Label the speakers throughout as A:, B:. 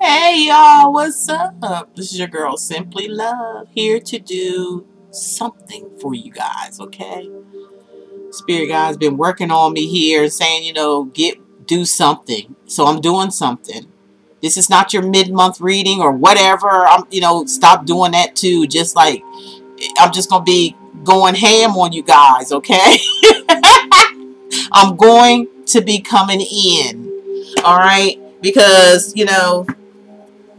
A: Hey y'all, what's up? This is your girl Simply Love, here to do something for you guys, okay? Spirit guide's been working on me here, saying, do something. So I'm doing something. This is not your mid-month reading or whatever. Stop doing that too. Just like, I'm just gonna be going ham on you guys, okay? I'm going to be coming in, all right? Because,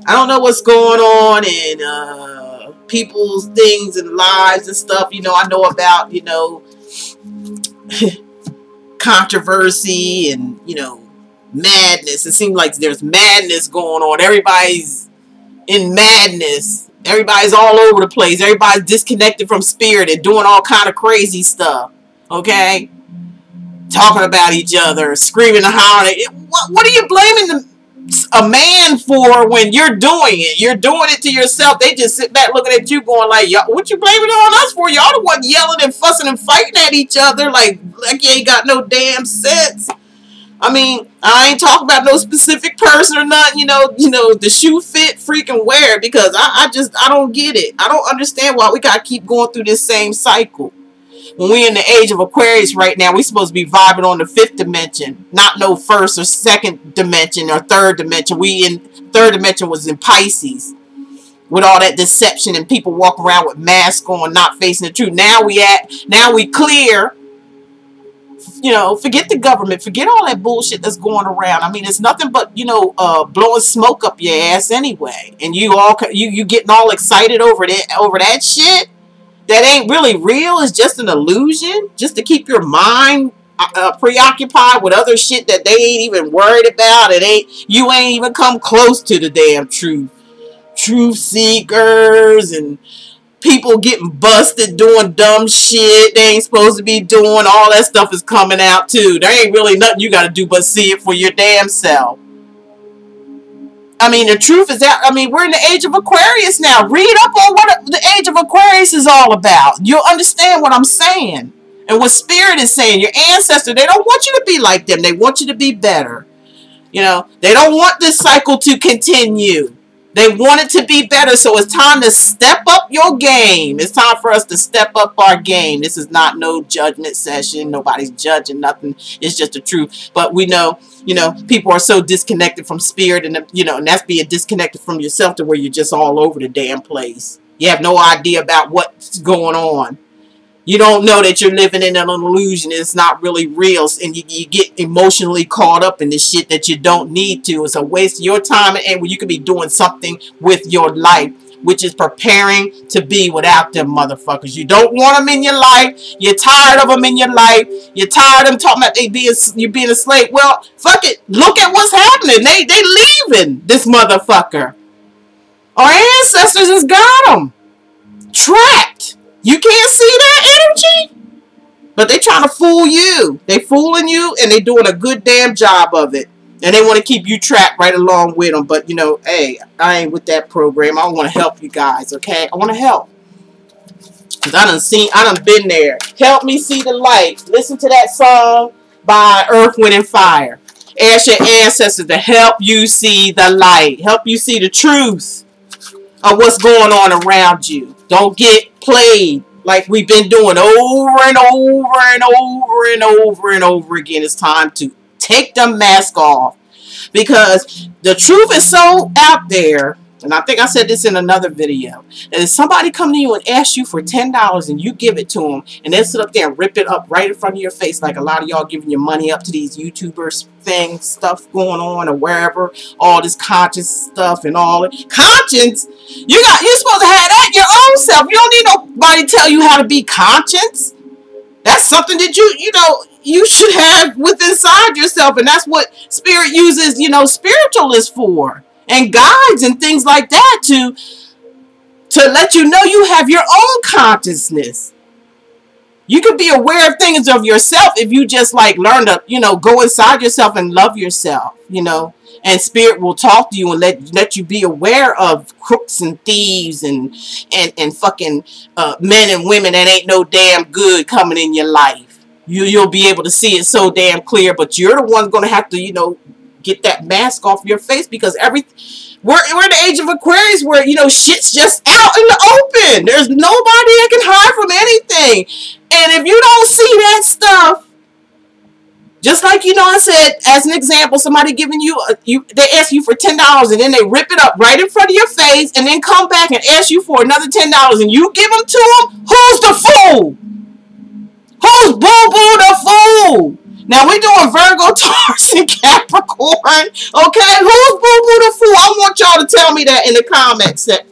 A: I don't know what's going on in people's things and lives and stuff. I know about, controversy and, madness. It seems like there's madness going on. Everybody's in madness. Everybody's all over the place. Everybody's disconnected from spirit and doing all kind of crazy stuff. Okay? Talking about each other, screaming and hollering. What are you blaming a man for when you're doing it? You're doing it to yourself. They just sit back looking at you going like, what you blaming it on us for? Y'all the one yelling and fussing and fighting at each other like you ain't got no damn sense. I mean, I ain't talking about no specific person or nothing, the shoe fit, freaking wear it, because I don't get it. I don't understand why we gotta keep going through this same cycle. When we're in the age of Aquarius right now, we're supposed to be vibing on the 5th dimension, not no 1st or 2nd dimension or 3rd dimension. We in 3rd dimension was in Pisces with all that deception and people walk around with masks on, not facing the truth. Now we clear. Forget the government, forget all that bullshit that's going around. I mean, it's nothing but blowing smoke up your ass anyway, and you getting all excited over that shit that ain't really real. Is just an illusion, just to keep your mind preoccupied with other shit that they ain't even worried about. You ain't even come close to the damn truth. Truth seekers and people getting busted doing dumb shit they ain't supposed to be doing. All that stuff is coming out too. There ain't really nothing you gotta do but see it for your damn self. I mean, the truth is that, we're in the age of Aquarius now. Read up on what the age of Aquarius is all about. You'll understand what I'm saying. And what Spirit is saying. Your ancestors, they don't want you to be like them. They want you to be better. They don't want this cycle to continue. They want it to be better. So it's time to step up your game. It's time for us to step up our game. This is not no judgment session. Nobody's judging nothing. It's just the truth. But we know, people are so disconnected from spirit, and, and that's being disconnected from yourself to where you're just all over the damn place. You have no idea about what's going on. You don't know that you're living in an illusion. It's not really real. And you get emotionally caught up in this shit that you don't need to. It's a waste of your time, and when you could be doing something with your life, which is preparing to be without them motherfuckers. You don't want them in your life. You're tired of them in your life. You're tired of them talking about you being a slave. Well, fuck it. Look at what's happening. They leaving this motherfucker. Our ancestors has got them trapped. You can't see that energy? But they trying to fool you. They fooling you, and they doing a good damn job of it. And they want to keep you trapped right along with them. But, hey, I ain't with that program. I want to help you guys, okay? I want to help. Because I done been there. Help me see the light. Listen to that song by Earth, Wind, and Fire. Ask your ancestors to help you see the light. Help you see the truth of what's going on around you. Don't get played like we've been doing over and over and over and over and over again. It's time to take the mask off, because the truth is so out there. And I think I said this in another video, that if somebody come to you and ask you for $10 and you give it to them, and they'll sit up there and rip it up right in front of your face, like a lot of y'all giving your money up to these YouTubers stuff going on, or wherever, all this conscious stuff and all it. Conscience? You're supposed to have that your own self. You don't need nobody to tell you how to be conscious. That's something that you should have within inside yourself, and that's what Spirit uses, spiritualists for, and guides and things like that, to let you know you have your own consciousness. You can be aware of things of yourself if you just learn to, go inside yourself and love yourself, and Spirit will talk to you and let you be aware of crooks and thieves and fucking men and women that ain't no damn good coming in your life. You'll be able to see it so damn clear, but you're the one going to have to, get that mask off your face, because we're in the age of Aquarius where, you know, shit's just out in the open. There's nobody that can hide from anything. And if you don't see that stuff, just like, you know, I said, as an example, somebody giving you, they ask you for $10 and then they rip it up right in front of your face and then come back and ask you for another $10 and you give them to them, who's the fool? Who's boo-boo the fool? Now we're doing Virgo, Taurus, and Capricorn. Okay, who's boo-boo the fool? I want y'all to tell me that in the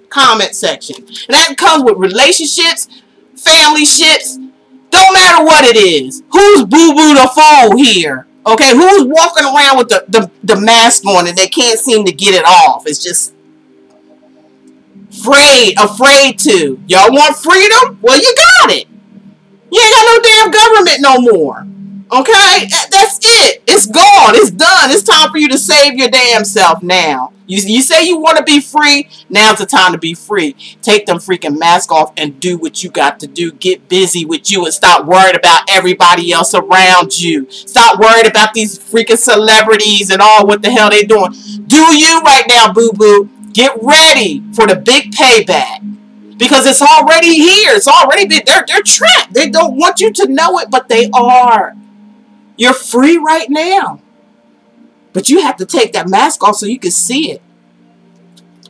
A: comment section. And that comes with relationships, family ships. Don't matter what it is. Who's boo-boo the fool here? Okay, who's walking around with the mask on and they can't seem to get it off? It's just afraid to. Y'all want freedom? Well, you got it. You ain't got no damn government no more. Okay? That's it. It's gone. It's done. It's time for you to save your damn self now. You say you want to be free. Now's the time to be free. Take them freaking masks off and do what you got to do. Get busy with you and stop worried about everybody else around you. Stop worried about these freaking celebrities and all what the hell they doing. Do you right now, boo-boo. Get ready for the big payback. Because it's already here. It's already been, they're trapped. They don't want you to know it, but they are. You're free right now. But you have to take that mask off so you can see it.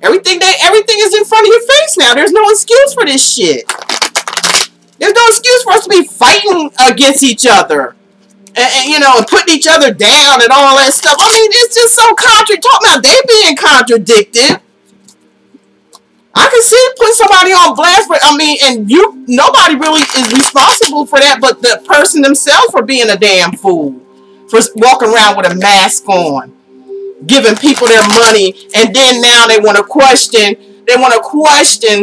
A: Everything is in front of your face now. There's no excuse for this shit. There's no excuse for us to be fighting against each other. And you know, and putting each other down and all that stuff. I mean, it's just so talking about they being contradicted. I can see putting somebody on blast, but I mean, and nobody really is responsible for that, but the person themselves for being a damn fool, for walking around with a mask on, giving people their money, and then now they want to question. They want to question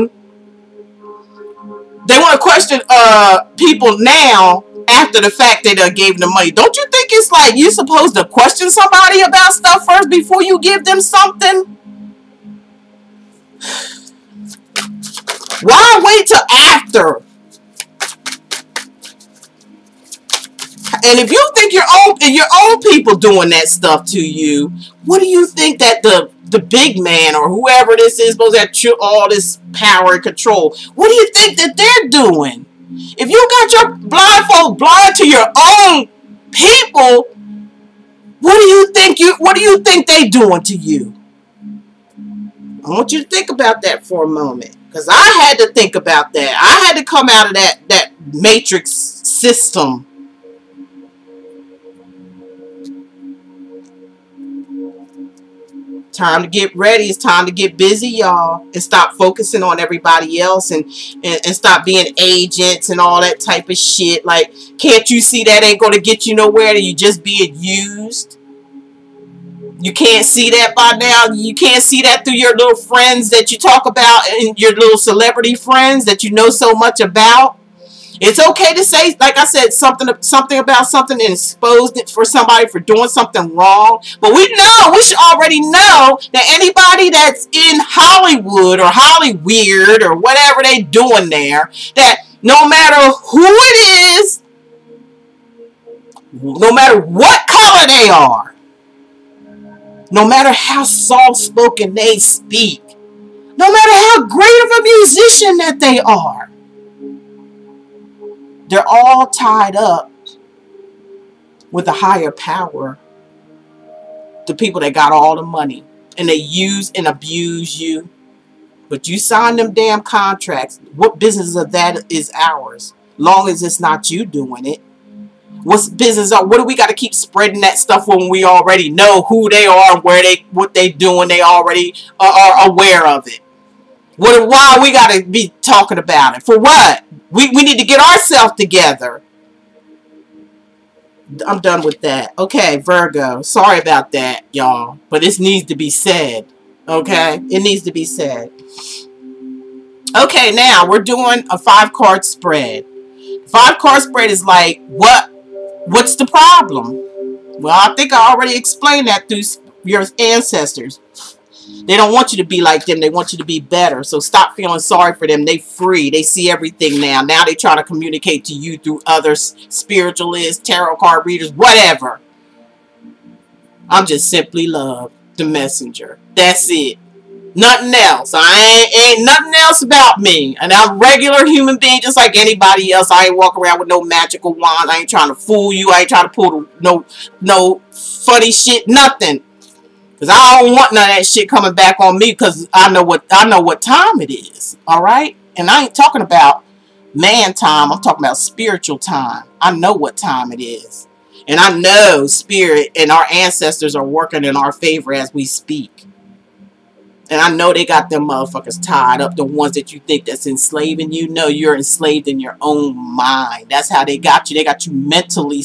A: people now after the fact they done gave them money. Don't you think it's like you're supposed to question somebody about stuff first before you give them something? Why wait till after? And if you think your own people doing that stuff to you, what do you think that the big man or whoever this is supposed to have all this power and control? What do you think that they're doing? If you got your blindfold blind to your own people, what do you think they doing to you? I want you to think about that for a moment. Because I had to think about that. I had to come out of that matrix system. Time to get ready. It's time to get busy, y'all. And stop focusing on everybody else and stop being agents and all that type of shit. Like, can't you see that ain't going to get you nowhere? That you just being used? You can't see that by now. You can't see that through your little friends that you talk about and your little celebrity friends that you know so much about. It's okay to say, like I said, something about something and expose it for somebody for doing something wrong. But we should already know that anybody that's in Hollywood or Hollyweird or whatever they doing there, that no matter who it is, no matter what color they are, no matter how soft-spoken they speak, no matter how great of a musician that they are, they're all tied up with a higher power. The people that got all the money. And they use and abuse you. But you sign them damn contracts. What business of that is ours? Long as it's not you doing it. What's business? What do we got to keep spreading that stuff when we already know who they are and what they doing? They already are aware of it. Why we got to be talking about it? For what? We need to get ourselves together. I'm done with that. Okay, Virgo. Sorry about that, y'all. But this needs to be said. Okay? It needs to be said. Okay, now we're doing a 5-card spread. 5-card spread is like, what's the problem? Well, I think I already explained that through your ancestors. They don't want you to be like them. They want you to be better. So stop feeling sorry for them. They free. They see everything now. Now they try to communicate to you through others, spiritualists, tarot card readers, whatever. I'm just simply love, the messenger. That's it. Nothing else. I ain't nothing else about me. And I'm a regular human being just like anybody else. I ain't walking around with no magical wand. I ain't trying to fool you. I ain't trying to pull no funny shit. Nothing. Because I don't want none of that shit coming back on me, because I know what time it is. Alright? And I ain't talking about man time. I'm talking about spiritual time. I know what time it is. And I know spirit and our ancestors are working in our favor as we speak. And I know they got them motherfuckers tied up. The ones that you think that's enslaving you. No, you're enslaved in your own mind. That's how they got you. They got you mentally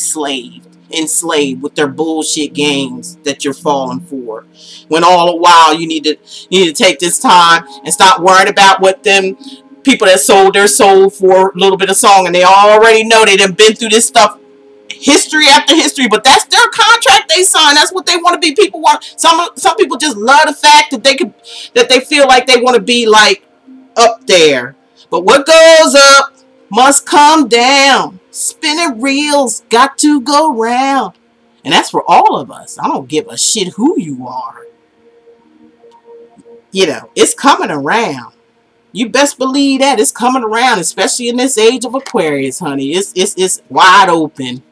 A: enslaved with their bullshit games that you're falling for. When all the while you need to take this time and stop worrying about what them people that sold their soul for a little bit of song, and they already know they done been through this stuff. History after history, but that's their contract they signed. That's what they want to be. People want some people just love the fact that they feel like they want to be like up there. But what goes up must come down. Spinning reels got to go round. And that's for all of us. I don't give a shit who you are. You know, it's coming around. You best believe that it's coming around, especially in this age of Aquarius, honey. It's wide open.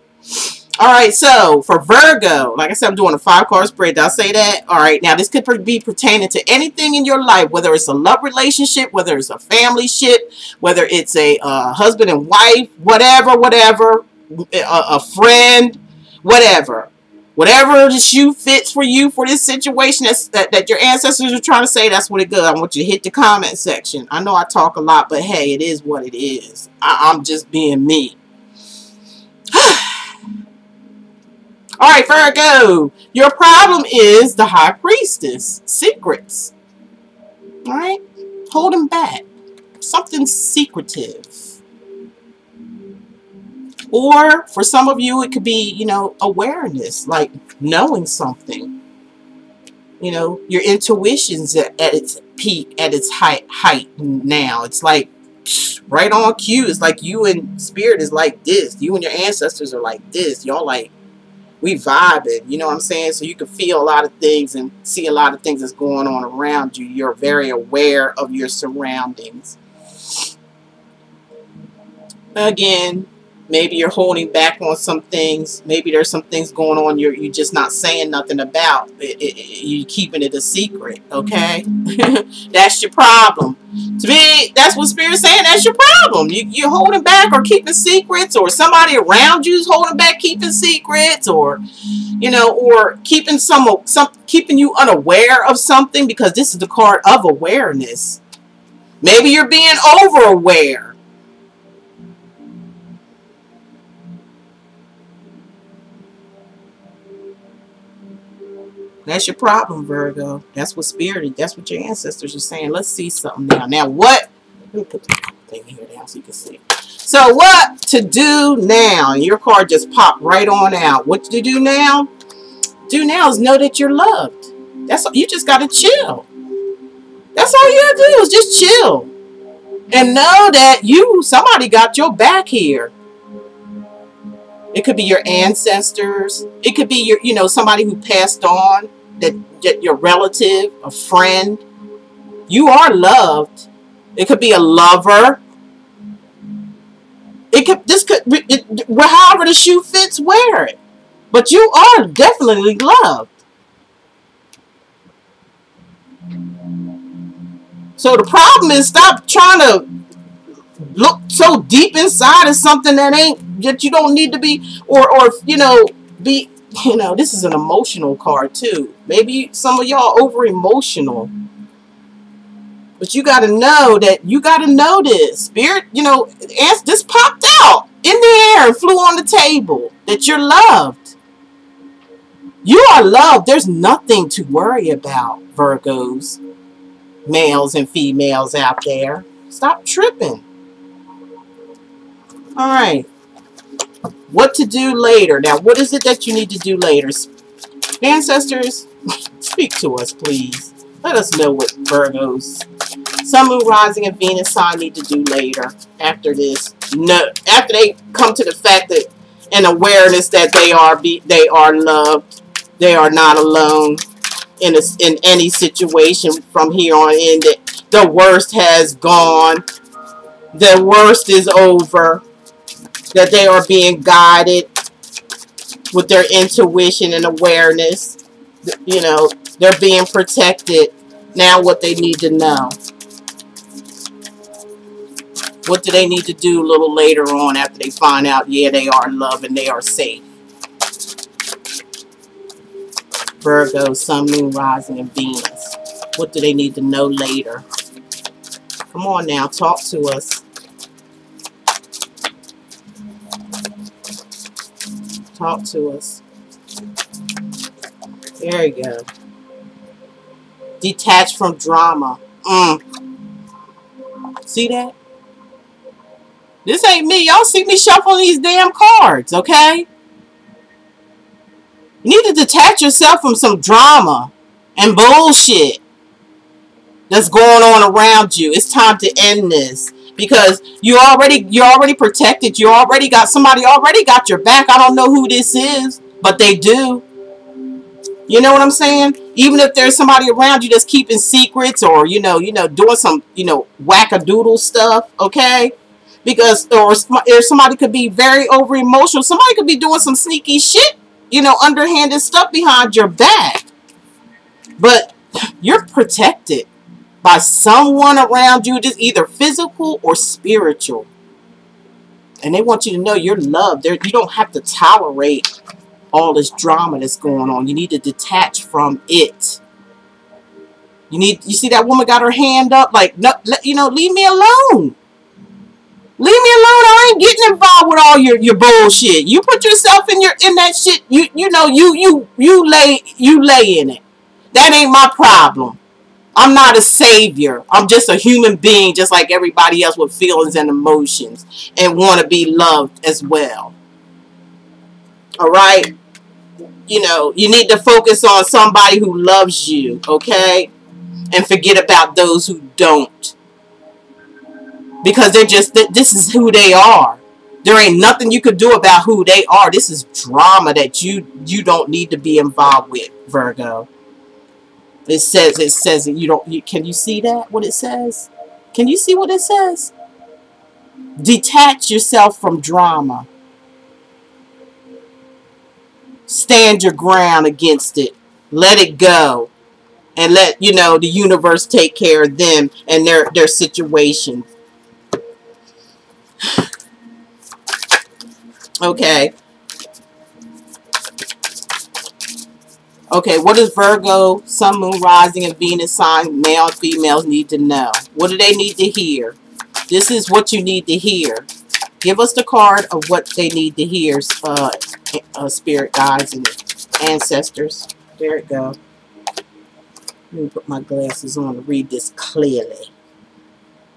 A: Alright, so for Virgo, like I said, I'm doing a 5-card spread. Did I say that? Alright, now this could be pertaining to anything in your life, whether it's a love relationship, whether it's a family shit, whether it's a husband and wife, whatever, a friend, whatever. Whatever the shoe fits for you for this situation that your ancestors are trying to say, that's what it goes. I want you to hit the comment section. I know I talk a lot, but hey, it is what it is. I'm just being me. Alright, Virgo. Your problem is the High Priestess. Secrets. Alright? Hold them back. Something secretive. Or for some of you, it could be, you know, awareness, like knowing something. You know, your intuition's at its peak, at its height now. It's like right on cue. It's like you and spirit is like this. You and your ancestors are like this. Y'all like, we vibing. You know what I'm saying? So you can feel a lot of things and see a lot of things that's going on around you. You're very aware of your surroundings. Again, maybe you're holding back on some things. Maybe there's some things going on you're just not saying nothing about. You're keeping it a secret, okay? That's your problem. To me, that's what Spirit's saying. That's your problem. You're holding back or keeping secrets, or somebody around you's holding back, keeping secrets, or you know, or keeping keeping you unaware of something, because this is the card of awareness. Maybe you're being over aware. That's your problem, Virgo. That's what Spirit, that's what your ancestors are saying. Let's see something now. Now, what? Let me put the thing here down so you can see. So, what to do now? And your card just popped right on out. What to do now? Do now is know that you're loved. That's all. You just got to chill. That's all you got to do is just chill. And know that somebody got your back here. It could be your ancestors. It could be your, somebody who passed on, that your relative, a friend. You are loved. It could be a lover. However the shoe fits, wear it. But you are definitely loved. So the problem is, stop trying to look so deep inside of something that you don't need to be, or be, this is an emotional card too. Maybe some of y'all over emotional. But you got to know this. Spirit, this popped out in the air and flew on the table, that you're loved. You are loved. There's nothing to worry about, Virgos, males and females out there. Stop tripping. All right. What to do later? Now, what is it that you need to do later? Ancestors, speak to us, please. Let us know what Virgos, Sun, Moon, Rising, and Venus sign need to do later after this. No, after they come to the fact that, and awareness that they are loved, They are not alone in any situation from here on in. The worst has gone. The worst is over. That they are being guided with their intuition and awareness. You know, they're being protected. Now what they need to know. What do they need to do a little later on after they find out, yeah, they are in love and they are safe? Virgo, Sun, Moon, Rising, and Venus. What do they need to know later? Come on now, talk to us. Talk to us. There you go. Detached from drama. See that? This ain't me. Y'all see me shuffling these damn cards, okay? You need to detach yourself from some drama and bullshit that's going on around you. It's time to end this. Because you're already protected. You already got somebody already got your back. I don't know who this is, but they do. You know what I'm saying? Even if there's somebody around you that's keeping secrets or doing some wackadoodle stuff, okay? Because or somebody could be very over emotional. Somebody could be doing some sneaky shit, underhanded stuff behind your back. But you're protected by someone around you, just either physical or spiritual. And they want you to know you're loved. You don't have to tolerate all this drama that's going on. You need to detach from it. You see that woman got her hand up like, no, leave me alone. Leave me alone. I ain't getting involved with all your bullshit. You put yourself in that shit. You lay in it. That ain't my problem. I'm not a savior. I'm just a human being, just like everybody else with feelings and emotions and want to be loved as well. All right? You need to focus on somebody who loves you, okay? And forget about those who don't. Because this is who they are. There ain't nothing you could do about who they are. This is drama that you don't need to be involved with, Virgo. It says that you don't. Can you see that? What it says? Can you see what it says? Detach yourself from drama. Stand your ground against it. Let it go, and let the universe take care of them and their situation. Okay. Okay, what does Virgo, Sun, Moon, Rising, and Venus sign male and females need to know? What do they need to hear? This is what you need to hear. Give us the card of what they need to hear, spirit guides and ancestors. There it go. Let me put my glasses on to read this clearly.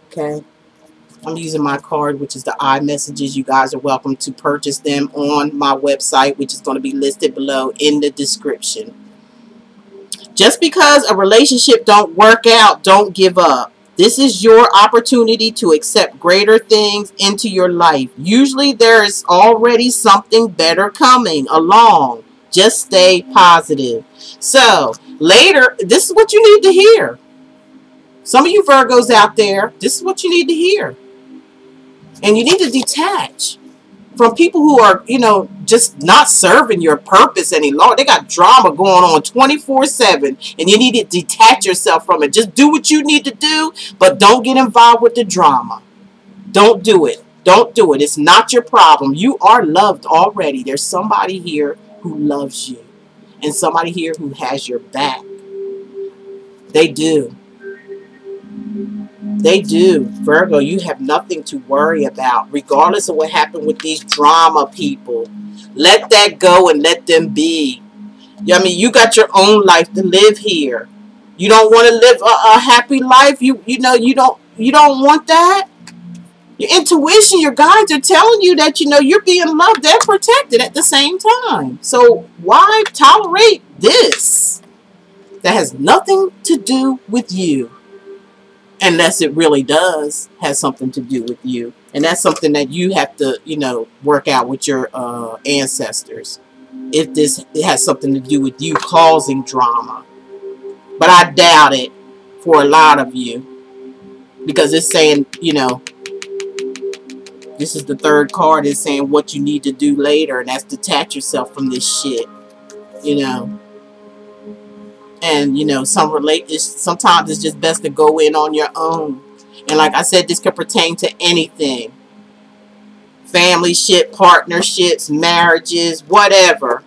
A: Okay. I'm using my card, which is the iMessages. You guys are welcome to purchase them on my website, which is going to be listed below in the description. Just because a relationship don't work out, don't give up. This is your opportunity to accept greater things into your life. Usually there is already something better coming along. Just stay positive. So, later, this is what you need to hear. Some of you Virgos out there, this is what you need to hear. And you need to detach from people who are, just not serving your purpose any longer. They got drama going on 24/7, and you need to detach yourself from it. Just do what you need to do, but don't get involved with the drama. Don't do it. Don't do it. It's not your problem. You are loved already. There's somebody here who loves you, and somebody here who has your back. They do. They do. Virgo, you have nothing to worry about, regardless of what happened with these drama people. Let that go and let them be. I mean, you got your own life to live here. You don't want to live a happy life. You don't want that. Your intuition, your guides are telling you that you're being loved and protected at the same time. So why tolerate this? That has nothing to do with you. Unless it really does have something to do with you. And that's something that you have to, work out with your ancestors. if it has something to do with you causing drama. But I doubt it for a lot of you. Because it's saying, you know, this is the third card. It's saying what you need to do later. And that's detach yourself from this shit. You know. And, you know, sometimes it's just best to go in on your own. And like I said, this could pertain to anything. Family shit, partnerships, marriages, whatever.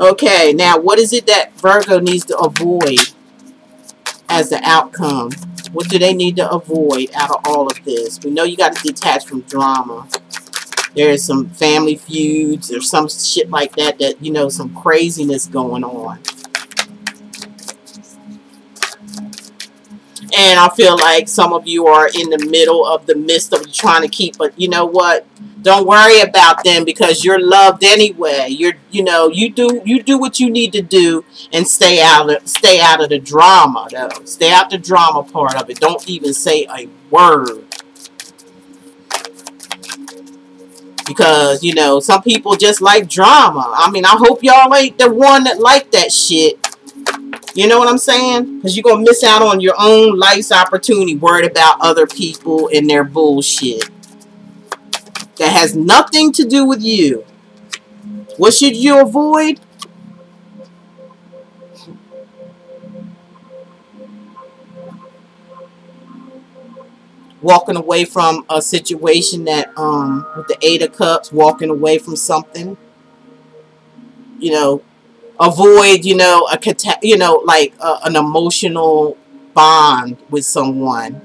A: Okay, now what is it that Virgo needs to avoid as the outcome? What do they need to avoid out of all of this? We know you got to detach from drama. There is some family feuds or some shit like that, you know, some craziness going on. And I feel like some of you are in the middle of the midst of trying to keep, but you know what? Don't worry about them because you're loved anyway. You do what you need to do and stay out of the drama though. Stay out the drama part of it. Don't even say a word. Because, you know, some people just like drama. I mean, I hope y'all ain't the one that like that shit. You know what I'm saying? Because you're going to miss out on your own life's opportunity worried about other people and their bullshit. That has nothing to do with you. What should you avoid? Walking away from a situation that, with the Eight of Cups, walking away from something. You know, avoid, you know, like an emotional bond with someone.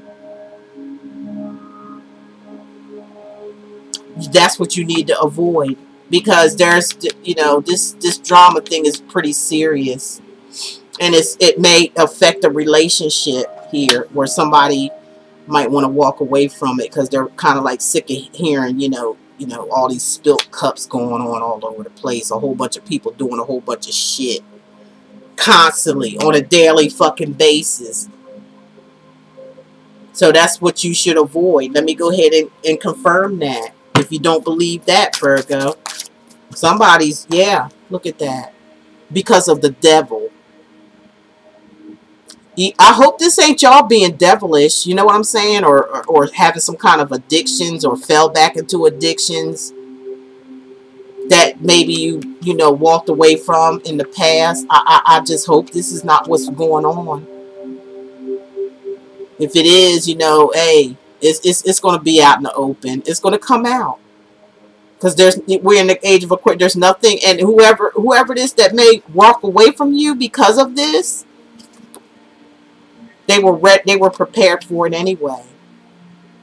A: That's what you need to avoid. Because there's, you know, this drama thing is pretty serious. And it may affect a relationship here where somebody might want to walk away from it because they're kind of like sick of hearing, you know, all these spilt cups going on all over the place. A whole bunch of people doing a whole bunch of shit constantly on a daily fucking basis. So that's what you should avoid. Let me go ahead and confirm that. If you don't believe that, Virgo, somebody's, yeah, look at that. Because of the devil. I hope this ain't y'all being devilish, you know what I'm saying? Or having some kind of addictions or fell back into addictions that maybe you know, walked away from in the past. I just hope this is not what's going on. If it is, you know, hey, it's going to be out in the open. It's going to come out. Because we're in the age of Aquarius. There's nothing, and whoever it is that may walk away from you because of this, they were prepared for it anyway.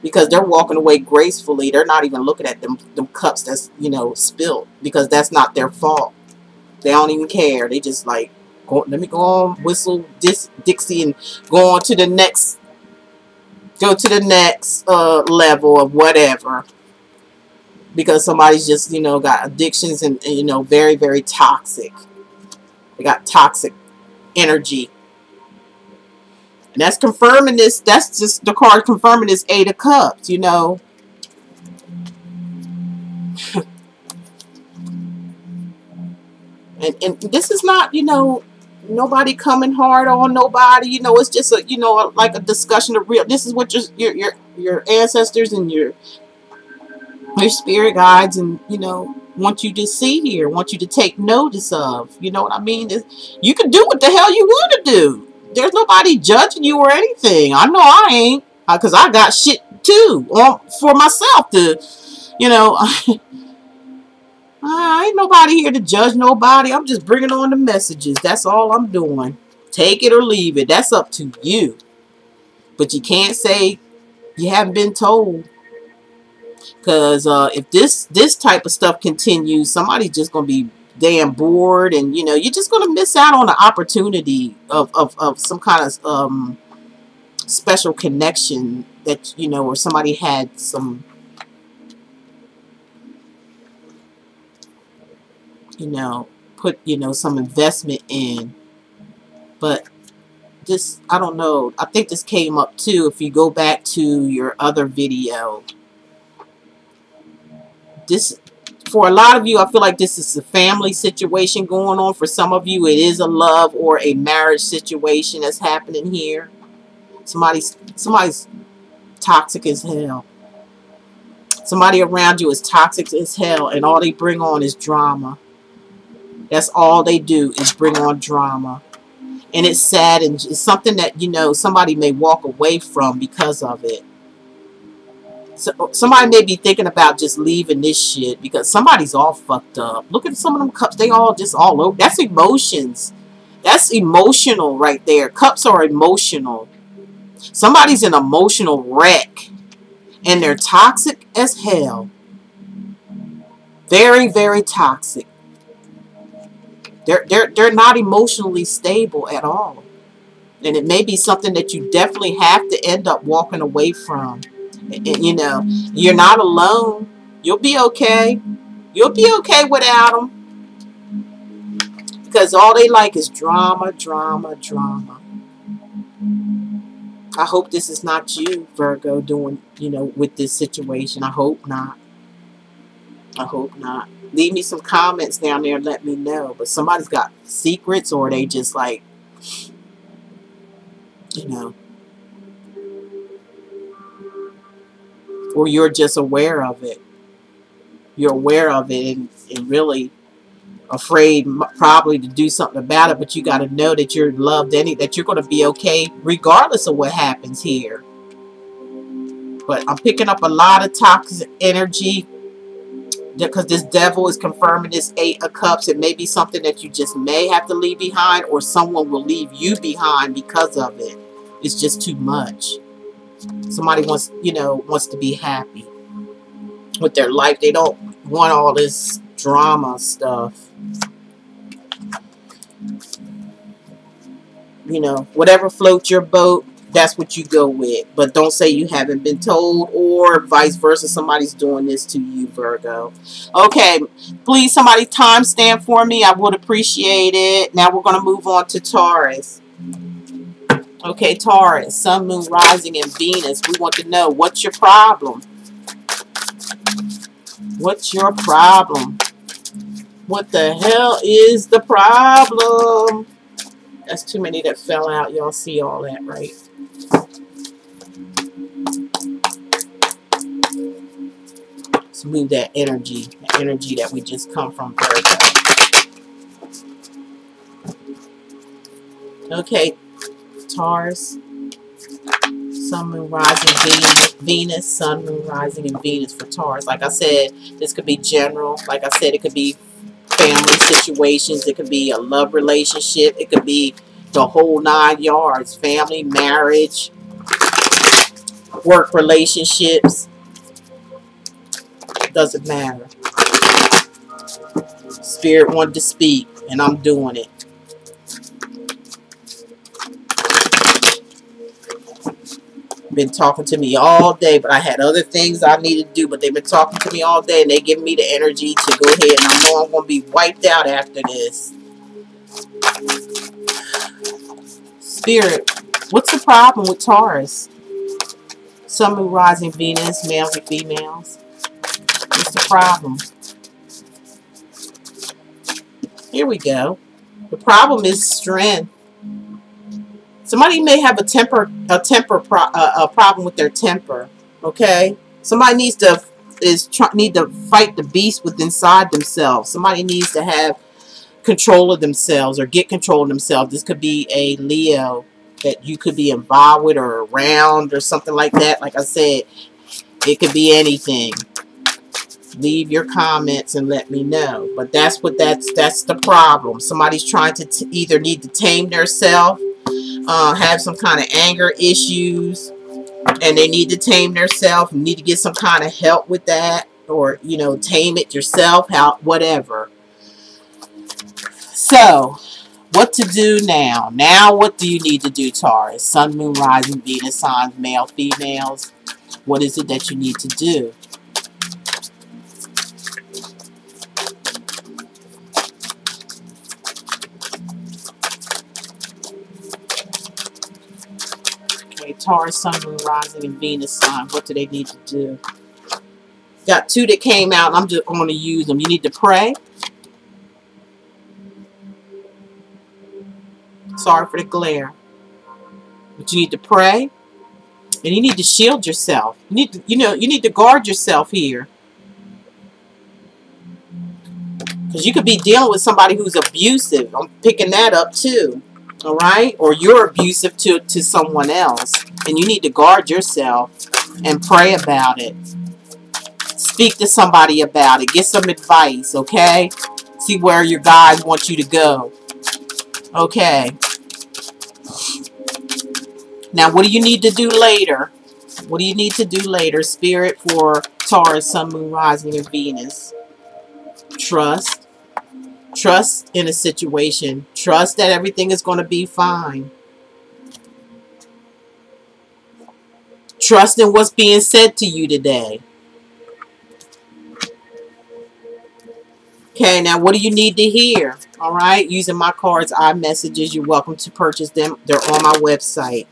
A: Because they're walking away gracefully. They're not even looking at them cups that's, you know, spilled. Because that's not their fault. They don't even care. They just like, let me go on, whistle Dixie and go on to the next, level of whatever. Because somebody's just, you know, got addictions and, you know, very, very toxic. They got toxic energy. And that's confirming this. That's just the card confirming this Eight of Cups, you know. and this is not, you know, nobody coming hard on nobody. You know, it's just a, you know, like a discussion of real. This is what your ancestors and your spirit guides and, you know, want you to see here, want you to take notice of. You know what I mean? You can do what the hell you want to do. There's nobody judging you or anything. I know I ain't, because I got shit too for myself to, you know. Ain't nobody here to judge nobody. I'm just bringing on the messages. That's all I'm doing. Take it or leave it. That's up to you. But you can't say you haven't been told. Because if this type of stuff continues, somebody's just going to be damn bored. And, you know, you're just going to miss out on the opportunity of some kind of special connection that, you know, or somebody had some, you know, put, you know, some investment in. But this, I don't know. I think this came up too if you go back to your other video. This, For a lot of you, I feel like this is a family situation going on. For some of you, it is a love or a marriage situation that's happening here. Somebody's toxic as hell. Somebody around you is toxic as hell, and all they bring on is drama. That's all they do is bring on drama. And it's sad, and it's something that, you know, somebody may walk away from because of it. So somebody may be thinking about just leaving this shit because somebody's all fucked up. Look at some of them cups. They all just all over. That's emotions. That's emotional right there. Cups are emotional. Somebody's an emotional wreck. And they're toxic as hell. Very, very toxic. They're not emotionally stable at all. And it may be something that you definitely have to end up walking away from. And, you know, you're not alone. You'll be okay. You'll be okay without them. Because all they like is drama, drama, drama. I hope this is not you, Virgo, doing, you know, with this situation. I hope not. I hope not. Leave me some comments down there and let me know. But somebody's got secrets, or they just like, you know, or you're just aware of it. You're aware of it and really afraid probably to do something about it, but you got to know that you're loved, that you're going to be okay regardless of what happens here. But I'm picking up a lot of toxic energy because this devil is confirming this 8 of Cups. It may be something that you just may have to leave behind, or someone will leave you behind because of it. It's just too much. Somebody wants, you know, wants to be happy with their life. They don't want all this drama stuff. You know, whatever floats your boat, that's what you go with. But don't say you haven't been told, or vice versa. Somebody's doing this to you, Virgo. Okay, please, somebody timestamp for me. I would appreciate it. Now we're going to move on to Taurus. Okay, Taurus, Sun, Moon, Rising, and Venus. We want to know, what's your problem? What's your problem? What the hell is the problem? That's too many that fell out. Y'all see all that, right? Let's move that energy. The energy that we just come from Virgo. Okay, Taurus. Sun, Moon, Rising, Venus. Sun, Moon, Rising, and Venus for Taurus. Like I said, this could be general. Like I said, it could be family situations. It could be a love relationship. It could be the whole 9 yards. Family, marriage, work relationships. Doesn't matter. Spirit wanted to speak, and I'm doing it. Been talking to me all day, but I had other things I needed to do, but they've been talking to me all day, and they give me the energy to go ahead, and I know I'm going to be wiped out after this. Spirit, what's the problem with Taurus? Sun, Moon, Rising, Venus, males and females. What's the problem? Here we go. The problem is strength. Somebody may have a problem with their temper. Okay, somebody needs to fight the beast within inside themselves. Somebody needs to have control of themselves or get control of themselves. This could be a Leo that you could be involved with or around or something like that. Like I said, it could be anything. Leave your comments and let me know. But that's the problem. Somebody's trying to either need to tame themselves. Have some kind of anger issues, and they need to tame themselves, need to get some kind of help with that, or, you know, tame it yourself, whatever. So, what to do now? Now, what do you need to do, Taurus? Sun, Moon, Rising, Venus signs, male, females. What is it that you need to do? Taurus, Sun, Moon, Rising, and Venus sign. What do they need to do? Got 2 that came out, and I'm just going to use them. You need to pray. Sorry for the glare. But you need to pray. And you need to shield yourself. You need to, you need to guard yourself here. Because you could be dealing with somebody who's abusive. I'm picking that up too. All right? Or you're abusive to someone else. And you need to guard yourself and pray about it. Speak to somebody about it. Get some advice, okay? See where your guides want you to go. Okay. Now, what do you need to do later? What do you need to do later, Spirit, for Taurus, Sun, Moon, Rising, and Venus? Trust. Trust in a situation. Trust that everything is going to be fine. Trust in what's being said to you today. Okay, now what do you need to hear? All right, using my cards, iMessages, you're welcome to purchase them. They're on my website.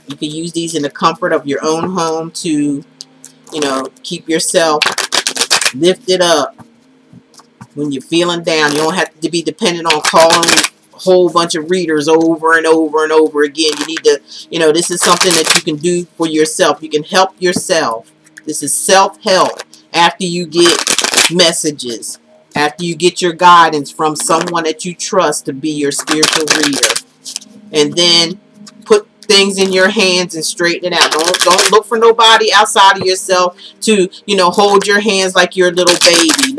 A: You can use these in the comfort of your own home to, keep yourself lifted up when you're feeling down. You don't have to be dependent on calling a whole bunch of readers over and over and over again. You need to, this is something that you can do for yourself. You can help yourself. This is self-help after you get messages, after you get your guidance from someone that you trust to be your spiritual reader. And then put things in your hands and straighten it out. Don't look for nobody outside of yourself to, hold your hands like you're a little baby.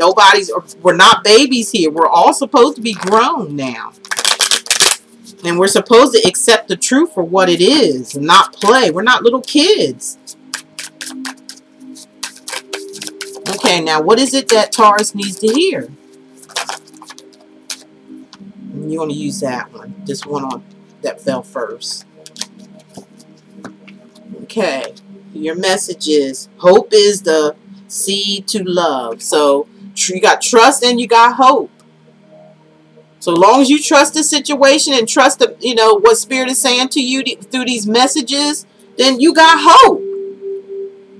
A: We're not babies here. We're all supposed to be grown now. And we're supposed to accept the truth for what it is and not play. We're not little kids. Okay, now what is it that Taurus needs to hear? You want to use that one. This one that fell first. Okay, your message is hope is the seed to love. So you got trust and you got hope. So long as you trust the situation and trust the, what Spirit is saying to you through these messages, then you got hope.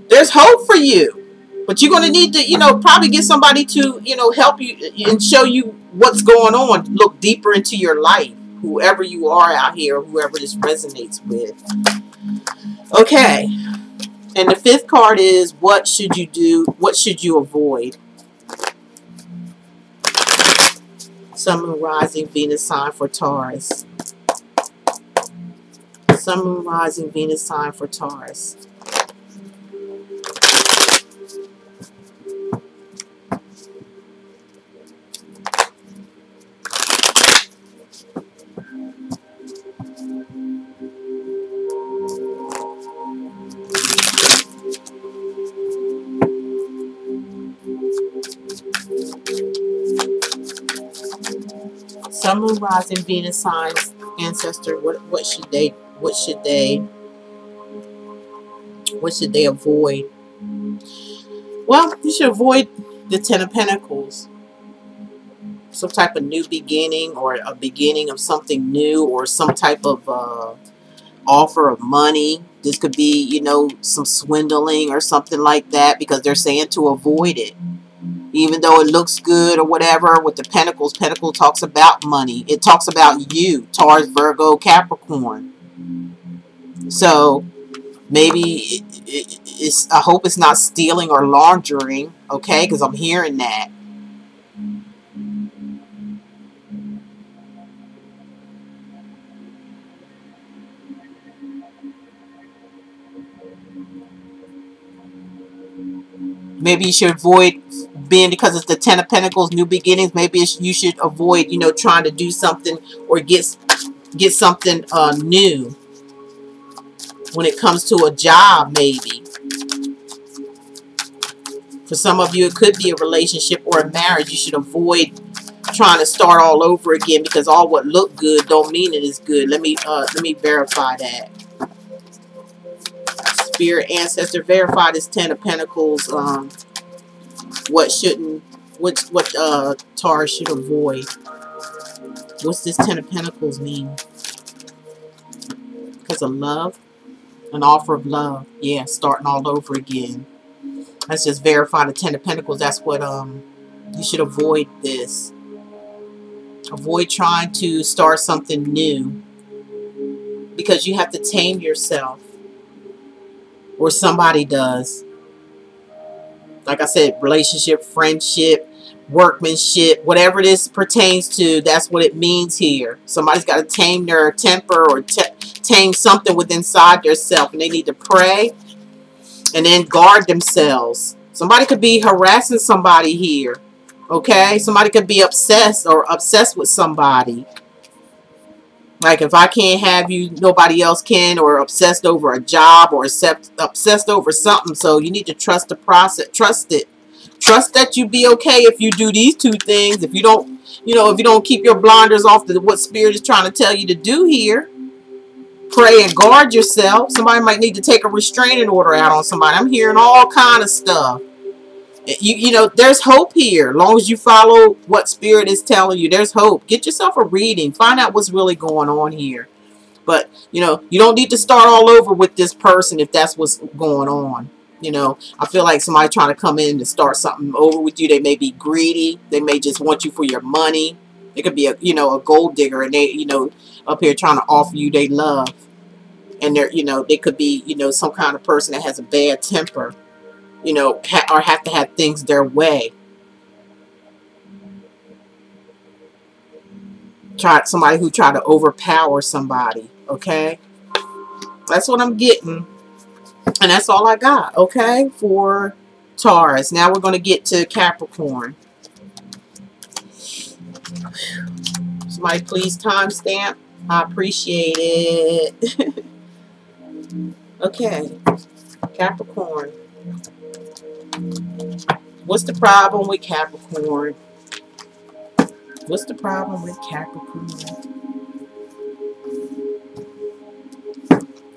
A: There's hope for you. But you're going to need to, probably get somebody to, help you and show you what's going on. Look deeper into your life, whoever you are out here, whoever this resonates with. Okay. And the 5th card is, what should you do? What should you avoid? Sun, Moon, Rising, Venus sign for Taurus. Sun, Moon, Rising, Venus sign for Taurus. Sun, Moon, Rising, Venus signs, ancestor. What should they avoid? Well, you should avoid the 10 of Pentacles. Some type of new beginning, or a beginning of something new, or some type of offer of money. This could be, some swindling or something like that, because they're saying to avoid it. Even though it looks good or whatever, with the Pentacles, Pentacle talks about money. It talks about you, Taurus, Virgo, Capricorn. So maybe I hope it's not stealing or laundering, okay? Because I'm hearing that. Maybe you should avoid being, because it's the 10 of Pentacles, new beginnings. Maybe you should avoid, trying to do something or get something new when it comes to a job, maybe. For some of you, it could be a relationship or a marriage. You should avoid trying to start all over again, because all what look good don't mean it is good. Let me verify that. Spirit, ancestor, verify this 10 of Pentacles. What Taurus should avoid? What's this 10 of Pentacles mean? Because of love, an offer of love. Yeah, starting all over again. Let's just verify the Ten of Pentacles. That's what you should avoid this. Avoid trying to start something new, because you have to tame yourself, or somebody does. Like I said, relationship, friendship, workmanship, whatever this pertains to, that's what it means here. Somebody's got to tame their temper, or tame something within inside their self, and they need to pray and then guard themselves. Somebody could be harassing somebody here. Okay? Somebody could be obsessed with somebody. Like, if I can't have you, nobody else can, or obsessed over a job, or obsessed over something. So you need to trust the process. Trust it. Trust that you be okay if you do these two things. If you don't, if you don't keep your blinders off to what Spirit is trying to tell you to do here. Pray and guard yourself. Somebody might need to take a restraining order out on somebody. I'm hearing all kind of stuff. There's hope here. As long as you follow what Spirit is telling you, there's hope. Get yourself a reading. Find out what's really going on here. But, you don't need to start all over with this person if that's what's going on. I feel like somebody trying to come in to start something over with you. They may be greedy. They may just want you for your money. It could be a gold digger, and they, up here trying to offer you their love. And they're, they could be, some kind of person that has a bad temper. Or have to have things their way. Somebody who tried to overpower somebody. Okay? That's what I'm getting. And that's all I got. Okay? For Taurus. Now we're going to get to Capricorn. Somebody please timestamp. I appreciate it. Okay. Capricorn. What's the problem with Capricorn? What's the problem with Capricorn?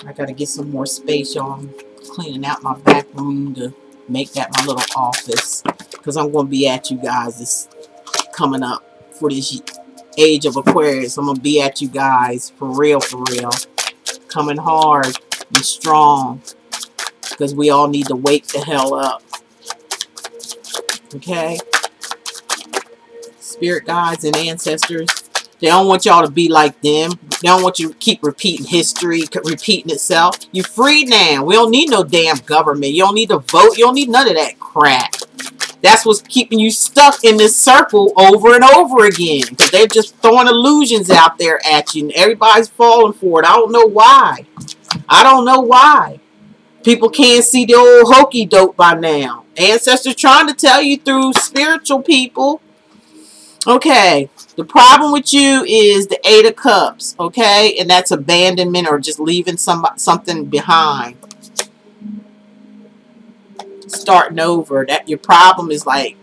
A: I gotta get some more space, y'all. I'm cleaning out my back room to make that my little office, because I'm going to be at you guys this coming up for this age of Aquarius. I'm going to be at you guys for real, coming hard and strong, because we all need to wake the hell up. Okay? Spirit guides and ancestors, they don't want y'all to be like them. They don't want you to keep repeating history, repeating itself. You're free now. We don't need no damn government. You don't need to vote. You don't need none of that crap. That's what's keeping you stuck in this circle over and over again. Because they're just throwing illusions out there at you. And everybody's falling for it. I don't know why. I don't know why. People can't see the old hokey doke by now. Ancestors trying to tell you through spiritual people. Okay. The problem with you is the Eight of Cups. Okay. And that's abandonment or just leaving something behind. Starting over. That your problem is like,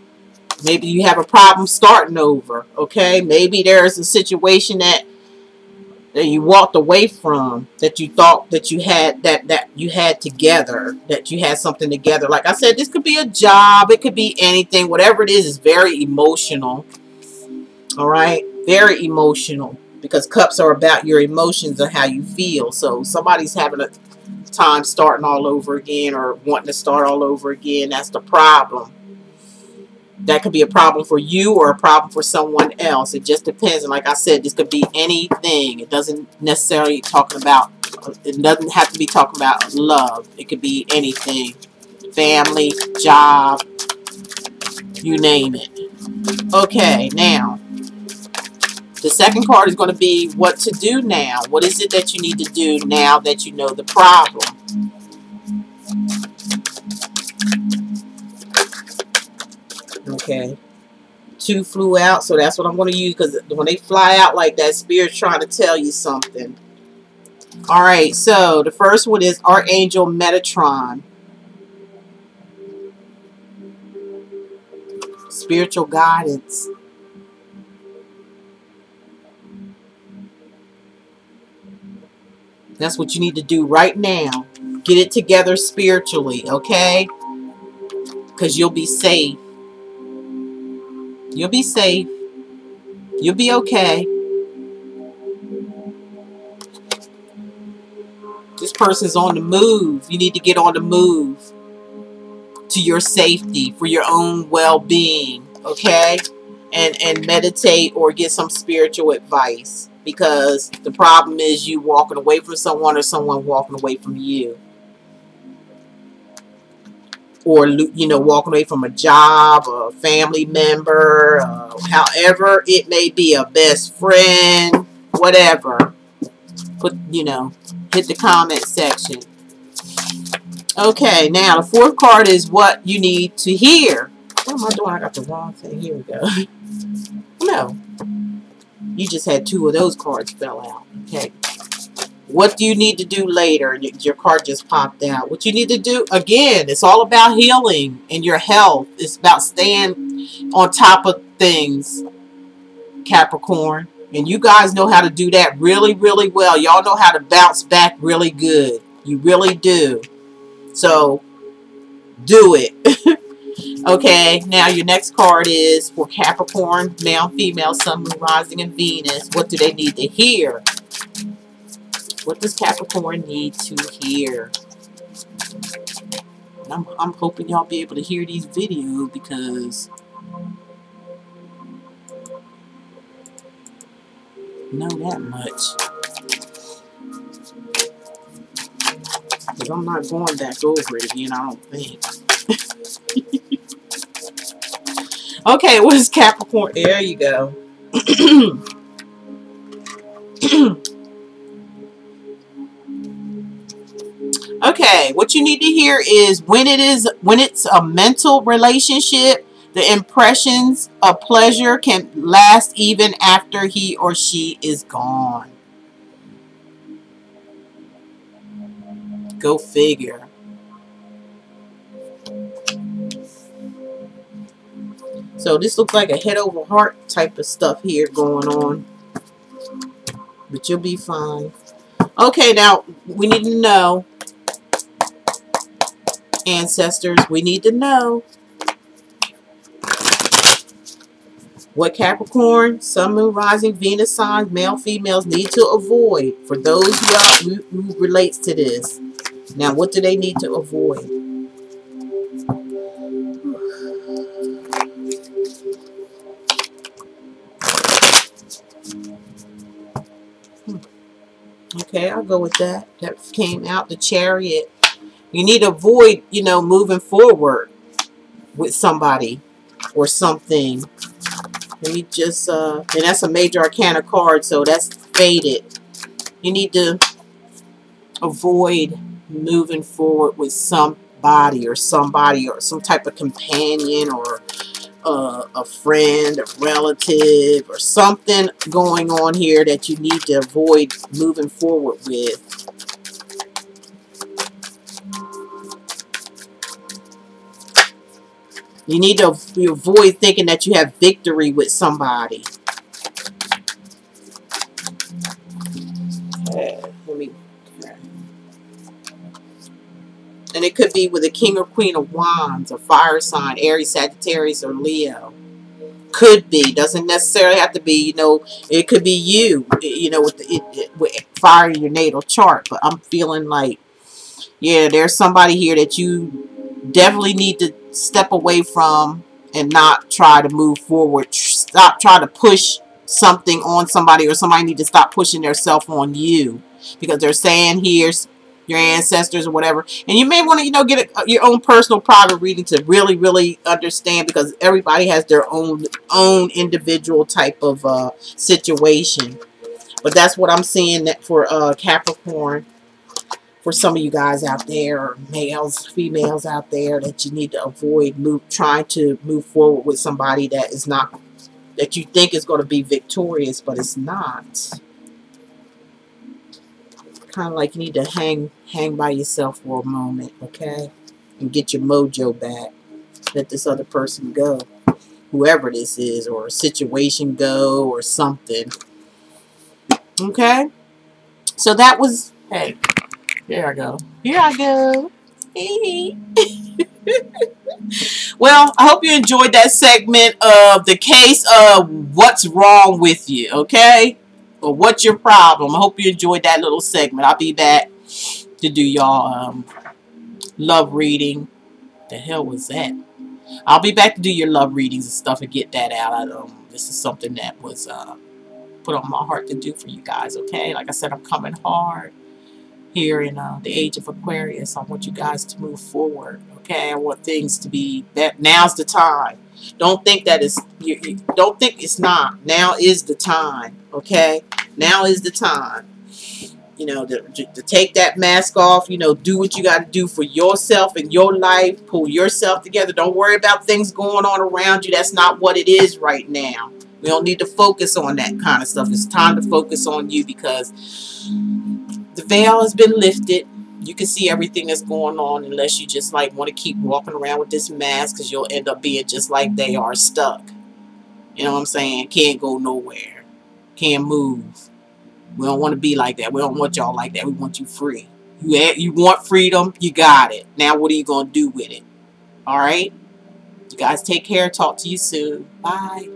A: maybe you have a problem starting over. Okay. Maybe there's a situation that you walked away from, that you thought that you had that you had together, that you had something together. Like I said, this could be a job, it could be anything. Whatever it is very emotional. All right, very emotional, because cups are about your emotions and how you feel. So somebody's having a time starting all over again, or wanting to start all over again. That's the problem. That could be a problem for you or a problem for someone else. It just depends. And like I said, this could be anything. It doesn't necessarily it doesn't have to be talking about love. It could be anything. Family, job, you name it. Okay, now, the second card is going to be what to do now. What is it that you need to do now that you know the problem? Okay, 2 flew out, so that's what I'm going to use, because when they fly out like that, Spirit's trying to tell you something. All right, so the first one is Archangel Metatron. Spiritual guidance. That's what you need to do right now. Get it together spiritually, okay? Because you'll be safe. You'll be safe. You'll be okay. This person's on the move. You need to get on the move. to your safety, for your own well-being, okay? And meditate or get some spiritual advice, because the problem is you walking away from someone or someone walking away from you. Or, you know, walking away from a job, a family member, however it may be, a best friend, whatever. Put, you know, hit the comment section. Okay, now the fourth card is what you need to hear. What am I doing? I got the wrong thing. Here we go. No. You just had two of those cards fell out. Okay. What do you need to do later? Your card just popped out. What you need to do, again, it's all about healing and your health. It's about staying on top of things, Capricorn. And you guys know how to do that really, really well. Y'all know how to bounce back really good. You really do. So, do it. Okay, now your next card is for Capricorn, male, female, sun, moon, rising, and Venus. What do they need to hear? What does Capricorn need to hear? I'm hoping y'all be able to hear these videos, because know that much. Because I'm not going back over it again, I don't think. Okay, what is Capricorn? There you go. Okay, what you need to hear is when it's a mental relationship, the impressions of pleasure can last even after he or she is gone. Go figure. So this looks like a head over heart type of stuff here going on. But you'll be fine. Okay, now we need to know, ancestors, we need to know what Capricorn, Sun, Moon, Rising, Venus signs, male, females need to avoid for those who relates to this. Now, what do they need to avoid? Okay, I'll go with that. That came out, the Chariot. You need to avoid, you know, moving forward with somebody or something. Let me just, and that's a major arcana card, so that's faded. You need to avoid moving forward with somebody or some type of companion or a friend, a relative, or something going on here that you need to avoid moving forward with. You need to avoid thinking that you have victory with somebody. Okay, and it could be with a King or Queen of Wands, a fire sign, Aries, Sagittarius, or Leo. Could be. Doesn't necessarily have to be, you know, it could be you, you know, with fire in your natal chart. But I'm feeling like, yeah, there's somebody here that you definitely need to step away from and not try to move forward. Stop trying to push something on somebody, or somebody need to stop pushing themselves on you, because they're saying here's your ancestors or whatever. And you may want to, you know, get your own personal private reading to really, really understand, because everybody has their own individual type of situation. But that's what I'm seeing that for Capricorn. For some of you guys out there, or males, females out there, that you need to avoid trying to move forward with somebody that is not, that you think is going to be victorious, but it's not. Kind of like you need to hang by yourself for a moment, okay? And get your mojo back. Let this other person go. Whoever this is, or a situation go, or something. Okay? So that was, hey. Here I go. Here I go. Well, I hope you enjoyed that segment of the case of what's wrong with you, okay? Or what's your problem. I hope you enjoyed that little segment. I'll be back to do y'all love reading The hell was that? I'll be back to do your love readings and stuff and get that out. This is something that was put on my heart to do for you guys, okay? Like I said, I'm coming hard here in the age of Aquarius. I want you guys to move forward, okay? I want things to be that now's the time. Don't think that it's you don't think it's not. Now is the time, okay? Now is the time. You know, to take that mask off, you know, do what you got to do for yourself and your life. Pull yourself together. Don't worry about things going on around you. That's not what it is right now. We don't need to focus on that kind of stuff. It's time to focus on you because the veil has been lifted. You can see everything that's going on unless you just like want to keep walking around with this mask because you'll end up being just like they are, stuck. You know what I'm saying? Can't go nowhere. Can't move. We don't want to be like that. We don't want y'all like that. We want you free. You want freedom, you got it. Now what are you going to do with it? All right? You guys take care. Talk to you soon. Bye.